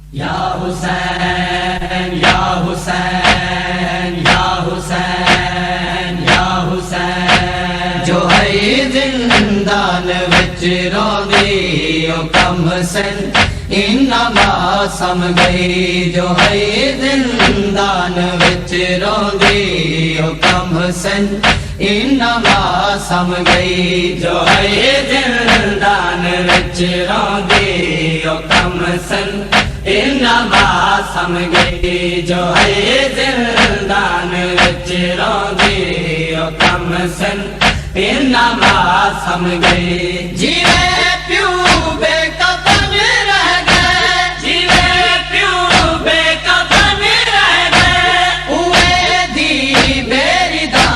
या हुसैन या हुसैन या हुसैन या हुसैन। जो है जिंदान विच रोंदी ओ कम सन इन्ना सम गई। जो है जिंदान विच रोंदी ओ कम सन इन्ना सम गई। जो है जिंदान विच रोंदी ओ कम सन इन्ना सम गई। जो है जिंदान विच रोंदी ओ कम सन इन्ना सम गई। जीवे प्यू बेकफन रह गए, जीवे प्यू बेकफन रह गए। उए दी बेरी दा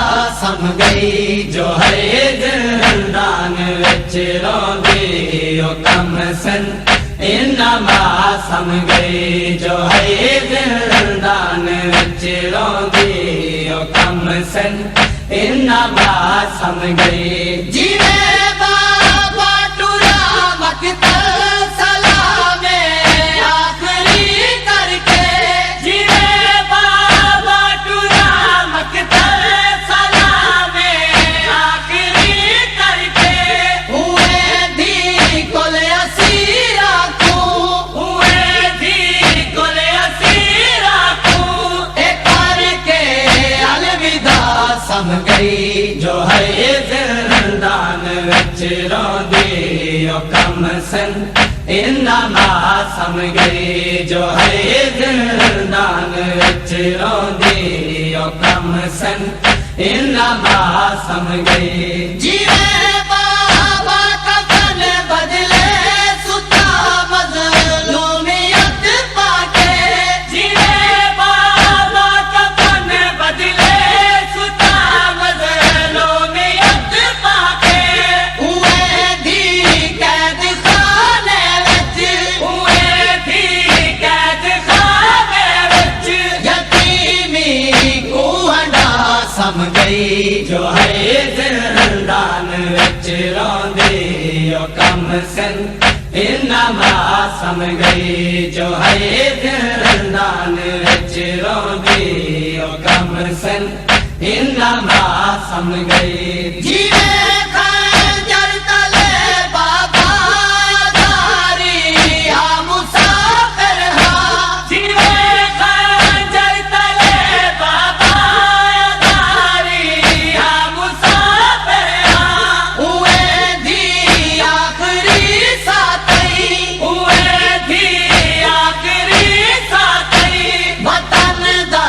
सम गई। जो है जिंदान विच रोंदी ओ कम सन इन्ना सम गई। जो है जिंदान विच रोंदी ओ कम सन इन्ना सम गई। जीवे बाबा टुरा मकतल सलामे आखरी करके। जीवे बाबा टुरा मकतल सलामे आखरी करके। हुए दी कोल असीरा को, हुए दी कोल असीरा को। एक करके अलविदा सम गई। जो है जिंदान विच रोंदी ओ कम सन इन्ना सम गई। जो है जिंदान विच रोंदी ओ कम सन इन्ना सम गई। जीवे बाबा कफन बदले सुता मज़लूमियत पाके। जीवे बाबा कफन बदले सुता मज़लूमियत पाके। उए दी कैद खाने विच, उए दी कैद खाने विच। यतीमी को हंडा सम गई। जो है जिंदान विच रोंदी ओ कम सन इन्ना सम गई। जो है जिंदान विच रोंदी ओ कम सन इन्ना सम गई। जीवे खंजर तले बाबा दारी आ मुसाफिर हा। जीवे खंजर तले बाबा दारी आ मुसाफिर हा। उए दी आखरी साथी, उए दी आखरी साथी। वतन दा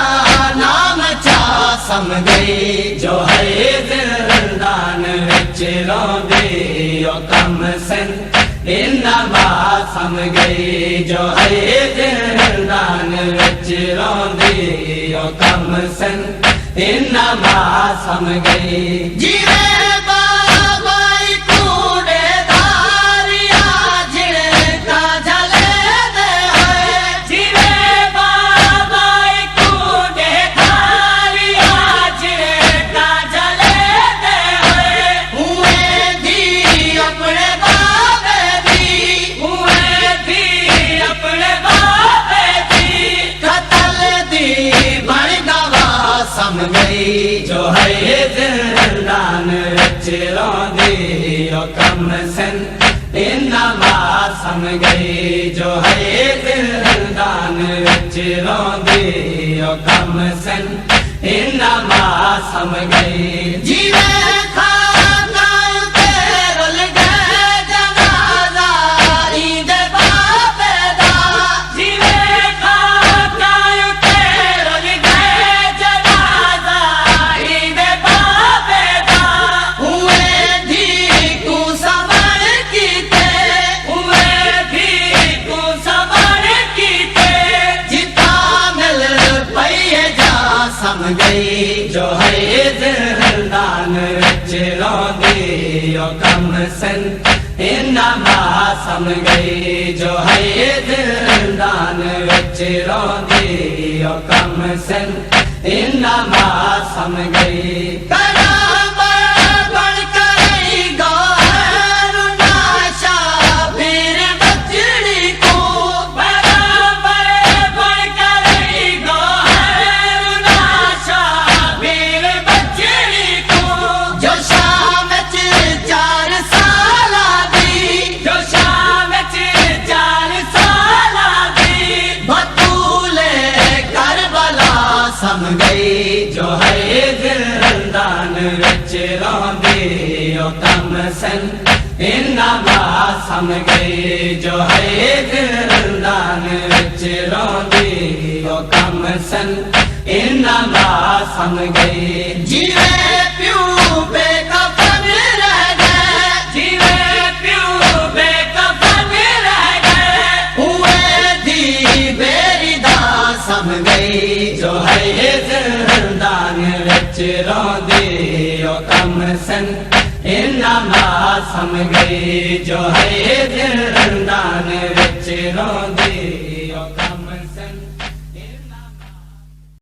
नाम चा सम गई। जो है जिंदान विच रोंदी ओ कम सन इन्ना सम गई। जो है जिंदान विच रोंदी ओ कम सन इन्ना सम गई। जीवे बाबा कूड़े धारिया झिड़का झले दे होए। जीवे बाबा कूड़े धारिया झिड़का झले दे होए। हुए दी अपने बाबे दी, हुए दी अपने बाबे दी। कतल दी बड़ गवा सम गई। जो है जिंदान विच रोंदी ओ कम सन इन्ना सम गई। जो है जिंदान विच रोंदी ओ कम सन इन्ना सम गई। जीवे खाना ते रुल गए जनाजा ईद बाबे दा। जीवे खाना ते रुल गए जनाजा ईद बाबे दा। हुए दी को सबर कीते, हुए दी को सबर कीते। जिता मिल पई जा सम गई। जो है जिंदान विच रोंदी ओ कम सन इन्ना सम गई। जो है जिंदान विच रोंदी ओ कम सन इन्ना सम गई। बन कर गौहर नाशा फिर बचड़ी को। बराबर गई जो है जिंदान विच रोंदे ओ कम सन इन्ना सम गई जो है जिंदान विच रोंदे ओ कम सन इन्ना सम गई जीवे प्यू बेकफन रह गए जीवे प्यू बेकफन रह गए हुए दी बेरी दा सम गई जो है जिंदान विच रोंदे ओ कम सन इन्ना सम गई जो है जिंदान विच रोंदे ओ कम सन।